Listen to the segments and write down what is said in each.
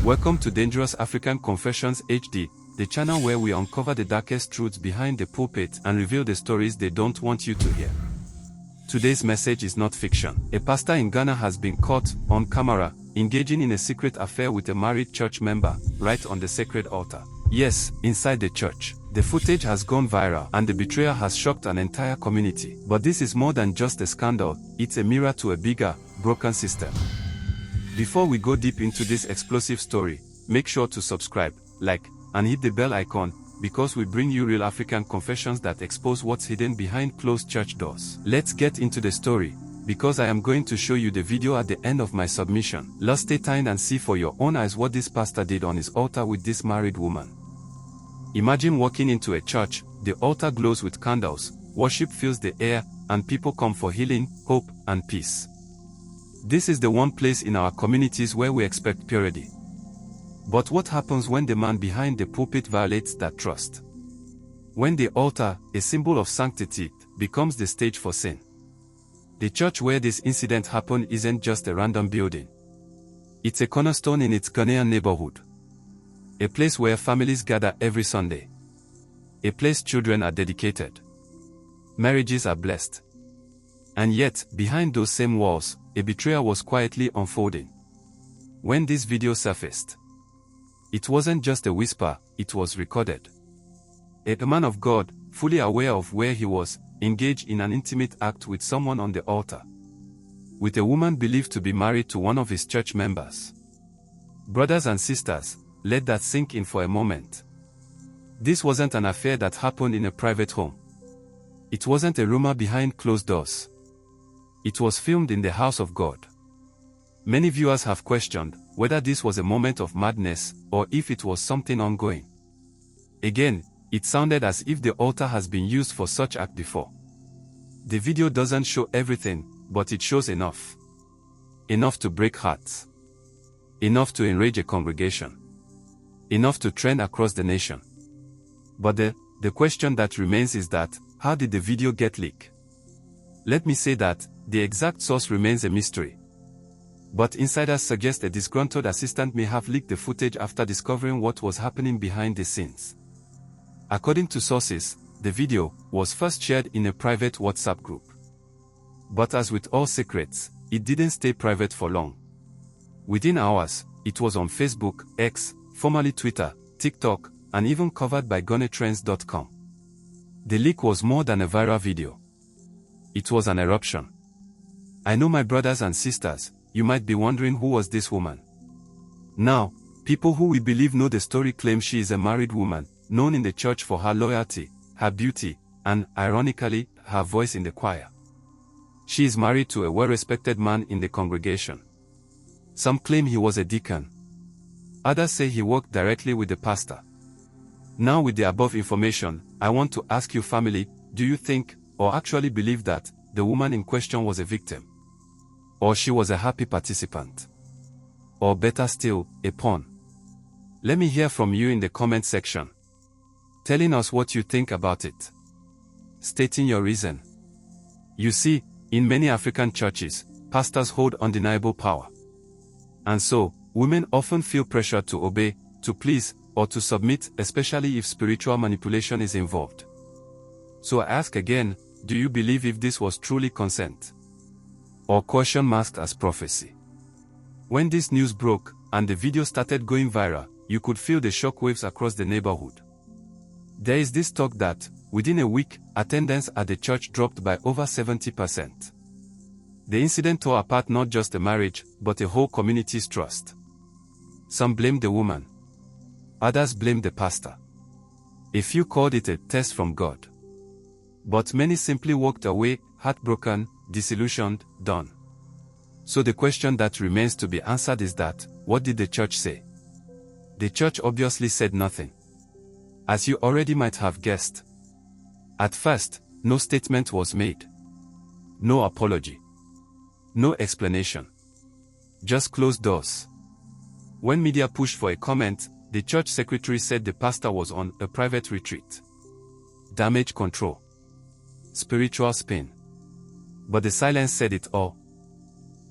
Welcome to Dangerous African Confessions HD, the channel where we uncover the darkest truths behind the pulpit and reveal the stories they don't want you to hear. Today's message is not fiction. A pastor in Ghana has been caught, on camera, engaging in a secret affair with a married church member, right on the sacred altar. Yes, inside the church. The footage has gone viral and the betrayal has shocked an entire community. But this is more than just a scandal, it's a mirror to a bigger, broken system. Before we go deep into this explosive story, make sure to subscribe, like, and hit the bell icon, because we bring you real African confessions that expose what's hidden behind closed church doors. Let's get into the story, because I am going to show you the video at the end of my submission. Let's stay tuned and see for your own eyes what this pastor did on his altar with this married woman. Imagine walking into a church, the altar glows with candles, worship fills the air, and people come for healing, hope, and peace. This is the one place in our communities where we expect purity. But what happens when the man behind the pulpit violates that trust? When the altar, a symbol of sanctity, becomes the stage for sin. The church where this incident happened isn't just a random building. It's a cornerstone in its Ghanaian neighborhood. A place where families gather every Sunday. A place children are dedicated. Marriages are blessed. And yet, behind those same walls, a betrayal was quietly unfolding. When this video surfaced, it wasn't just a whisper, it was recorded. A man of God, fully aware of where he was, engaged in an intimate act with someone on the altar. With a woman believed to be married to one of his church members. Brothers and sisters, let that sink in for a moment. This wasn't an affair that happened in a private home. It wasn't a rumor behind closed doors. It was filmed in the house of God. Many viewers have questioned whether this was a moment of madness or if it was something ongoing. Again, it sounded as if the altar has been used for such act before. The video doesn't show everything, but it shows enough. Enough to break hearts. Enough to enrage a congregation. Enough to trend across the nation. But the question that remains is that, how did the video get leaked? Let me say that, the exact source remains a mystery. But insiders suggest a disgruntled assistant may have leaked the footage after discovering what was happening behind the scenes. According to sources, the video was first shared in a private WhatsApp group. But as with all secrets, it didn't stay private for long. Within hours, it was on Facebook, X, formerly Twitter, TikTok, and even covered by GhanaTrends.com. The leak was more than a viral video. It was an eruption. I know, my brothers and sisters, you might be wondering who was this woman. Now, people who we believe know the story claim she is a married woman, known in the church for her loyalty, her beauty, and, ironically, her voice in the choir. She is married to a well-respected man in the congregation. Some claim he was a deacon. Others say he worked directly with the pastor. Now, with the above information, I want to ask you, family, do you think, or actually believe that, the woman in question was a victim? Or she was a happy participant? Or better still, a pawn? Let me hear from you in the comment section, telling us what you think about it. Stating your reason. You see, in many African churches, pastors hold undeniable power. And so, women often feel pressure to obey, to please, or to submit, especially if spiritual manipulation is involved. So I ask again, do you believe if this was truly consent? Or caution masked as prophecy? When this news broke, and the video started going viral, you could feel the shockwaves across the neighborhood. There is this talk that, within a week, attendance at the church dropped by over 70%. The incident tore apart not just a marriage, but a whole community's trust. Some blamed the woman. Others blamed the pastor. A few called it a test from God. But many simply walked away, heartbroken, disillusioned, done. So the question that remains to be answered is that, what did the church say? The church obviously said nothing. As you already might have guessed. At first, no statement was made. No apology. No explanation. Just closed doors. When media pushed for a comment, the church secretary said the pastor was on a private retreat. Damage control. Spiritual spin. But the silence said it all.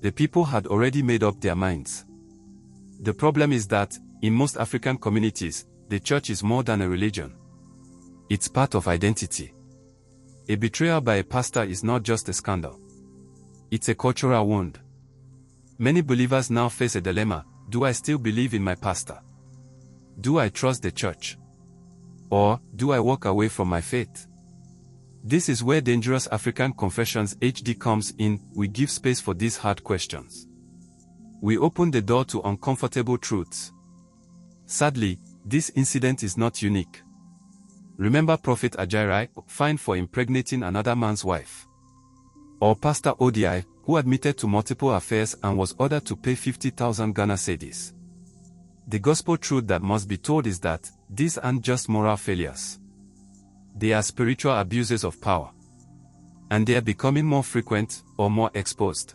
The people had already made up their minds. The problem is that, in most African communities, the church is more than a religion. It's part of identity. A betrayal by a pastor is not just a scandal. It's a cultural wound. Many believers now face a dilemma: do I still believe in my pastor? Do I trust the church? Or, do I walk away from my faith? This is where Dangerous African Confessions HD comes in. We give space for these hard questions. We open the door to uncomfortable truths. Sadly, this incident is not unique. Remember Prophet Ajayi, fined for impregnating another man's wife? Or Pastor Odi, who admitted to multiple affairs and was ordered to pay 50,000 Ghana cedis? The gospel truth that must be told is that these aren't just moral failures. They are spiritual abuses of power. And they are becoming more frequent or more exposed.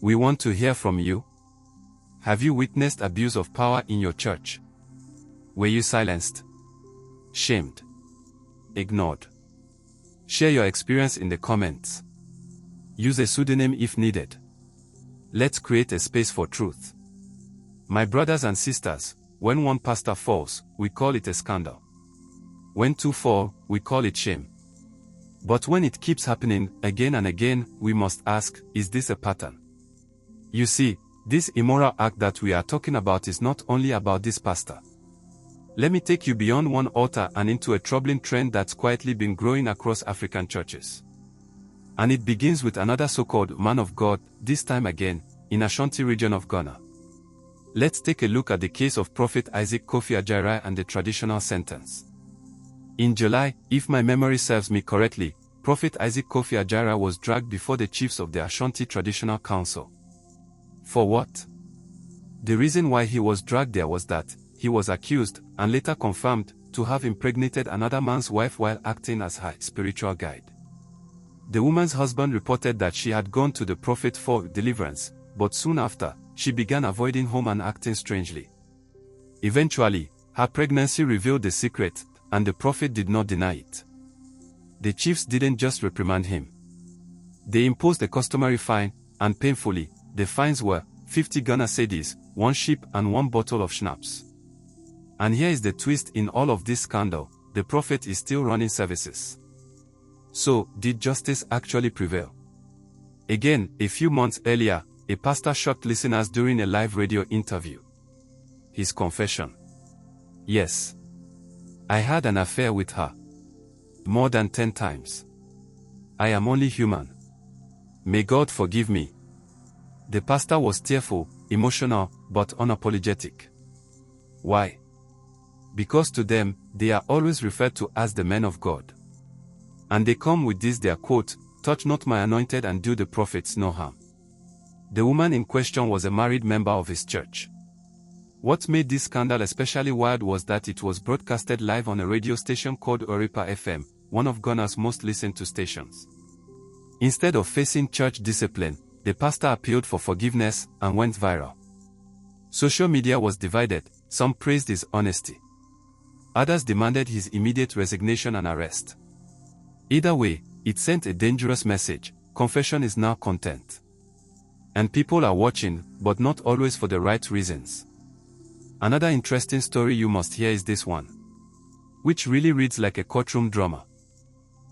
We want to hear from you. Have you witnessed abuse of power in your church? Were you silenced? Shamed? Ignored? Share your experience in the comments. Use a pseudonym if needed. Let's create a space for truth. My brothers and sisters, when one pastor falls, we call it a scandal. When two fall, we call it shame. But when it keeps happening again and again, we must ask, is this a pattern? You see, this immoral act that we are talking about is not only about this pastor. Let me take you beyond one altar and into a troubling trend that's quietly been growing across African churches. And it begins with another so-called man of God, this time again, in Ashanti region of Ghana. Let's take a look at the case of Prophet Isaac Kofi Ajayi and the traditional sentence. In July, if my memory serves me correctly, Prophet Isaac Kofi Ajayi was dragged before the chiefs of the Ashanti Traditional Council. For what? The reason why he was dragged there was that he was accused, and later confirmed, to have impregnated another man's wife while acting as her spiritual guide. The woman's husband reported that she had gone to the prophet for deliverance, but soon after, she began avoiding home and acting strangely. Eventually, her pregnancy revealed the secret, and the prophet did not deny it. The chiefs didn't just reprimand him. They imposed a customary fine, and painfully, the fines were 50 Ghana cedis, 1 sheep and 1 bottle of schnapps. And here is the twist in all of this scandal: the prophet is still running services. So, did justice actually prevail? Again, a few months earlier, a pastor shocked listeners during a live radio interview. His confession: yes, I had an affair with her. More than 10 times. I am only human. May God forgive me. The pastor was tearful, emotional, but unapologetic. Why? Because to them, they are always referred to as the men of God. And they come with this their quote, "Touch not my anointed and do the prophets no harm." The woman in question was a married member of his church. What made this scandal especially wild was that it was broadcasted live on a radio station called Oripa FM, one of Ghana's most listened to stations. Instead of facing church discipline, the pastor appealed for forgiveness and went viral. Social media was divided. Some praised his honesty. Others demanded his immediate resignation and arrest. Either way, it sent a dangerous message: confession is now content. And people are watching, but not always for the right reasons. Another interesting story you must hear is this one, which really reads like a courtroom drama.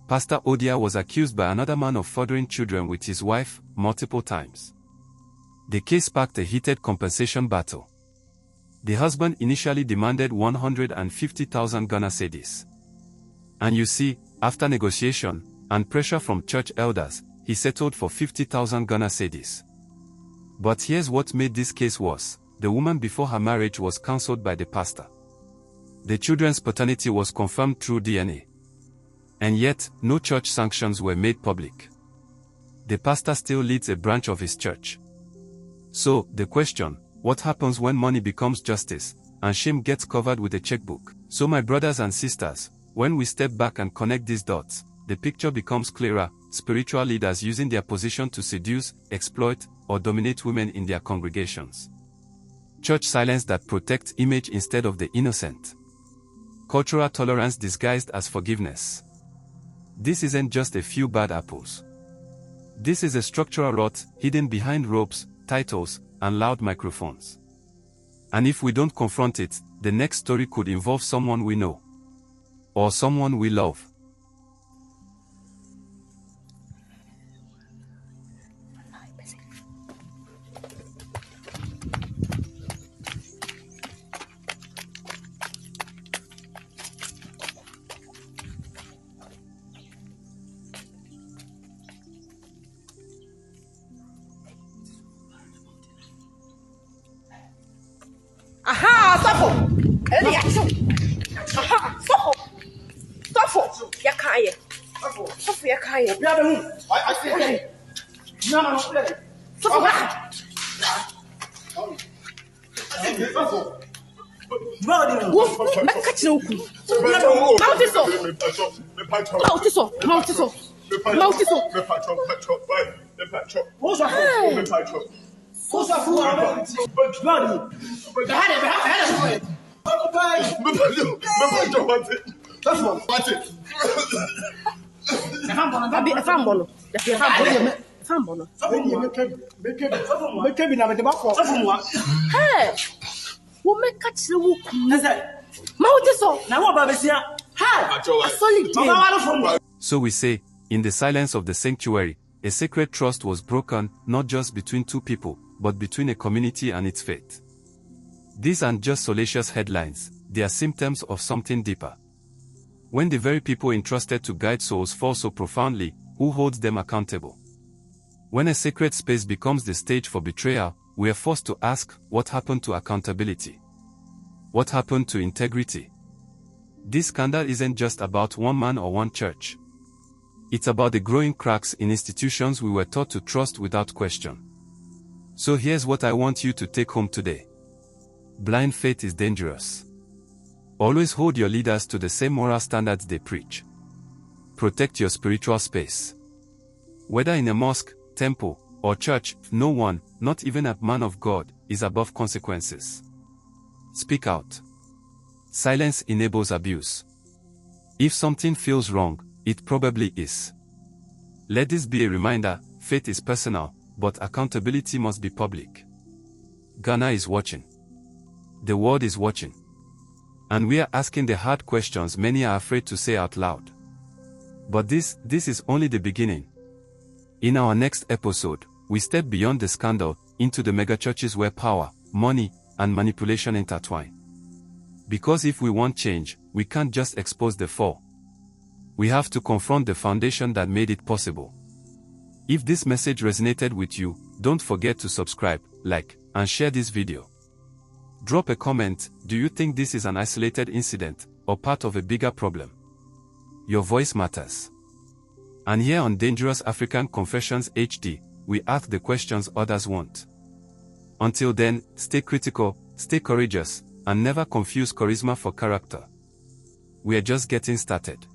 Pastor Odia was accused by another man of fathering children with his wife multiple times. The case sparked a heated compensation battle. The husband initially demanded 150,000 Ghana cedis. And you see, after negotiation and pressure from church elders, he settled for 50,000 Ghana cedis. But here's what made this case worse: the woman before her marriage was counseled by the pastor. The children's paternity was confirmed through DNA. And yet, no church sanctions were made public. The pastor still leads a branch of his church. So, the question: what happens when money becomes justice, and shame gets covered with a checkbook? So my brothers and sisters, when we step back and connect these dots, the picture becomes clearer: spiritual leaders using their position to seduce, exploit, or dominate women in their congregations. Church silence that protects image instead of the innocent. Cultural tolerance disguised as forgiveness. This isn't just a few bad apples. This is a structural rot hidden behind ropes, titles, and loud microphones. And if we don't confront it, the next story could involve someone we know. Or someone we love. Aha, suffer. Early action. Aha, suffer. Suffer. Yakaya. Suffer Yakaya. I say, no. Suffer. So we say, in the silence of the sanctuary, a sacred trust was broken, not just between two people, but between a community and its faith. These aren't just salacious headlines, they are symptoms of something deeper. When the very people entrusted to guide souls fall so profoundly, who holds them accountable? When a sacred space becomes the stage for betrayal, we are forced to ask, what happened to accountability? What happened to integrity? This scandal isn't just about one man or one church. It's about the growing cracks in institutions we were taught to trust without question. So here's what I want you to take home today. Blind faith is dangerous. Always hold your leaders to the same moral standards they preach. Protect your spiritual space. Whether in a mosque, temple, or church, no one, not even a man of God, is above consequences. Speak out. Silence enables abuse. If something feels wrong, it probably is. Let this be a reminder, faith is personal, but accountability must be public. Ghana is watching. The world is watching. And we are asking the hard questions many are afraid to say out loud. But this is only the beginning. In our next episode, we step beyond the scandal, into the megachurches where power, money, and manipulation intertwine. Because if we want change, we can't just expose the fall. We have to confront the foundation that made it possible. If this message resonated with you, don't forget to subscribe, like, and share this video. Drop a comment, do you think this is an isolated incident, or part of a bigger problem? Your voice matters. And here on Dangerous African Confessions HD, we ask the questions others won't. Until then, stay critical, stay courageous, and never confuse charisma for character. We are just getting started.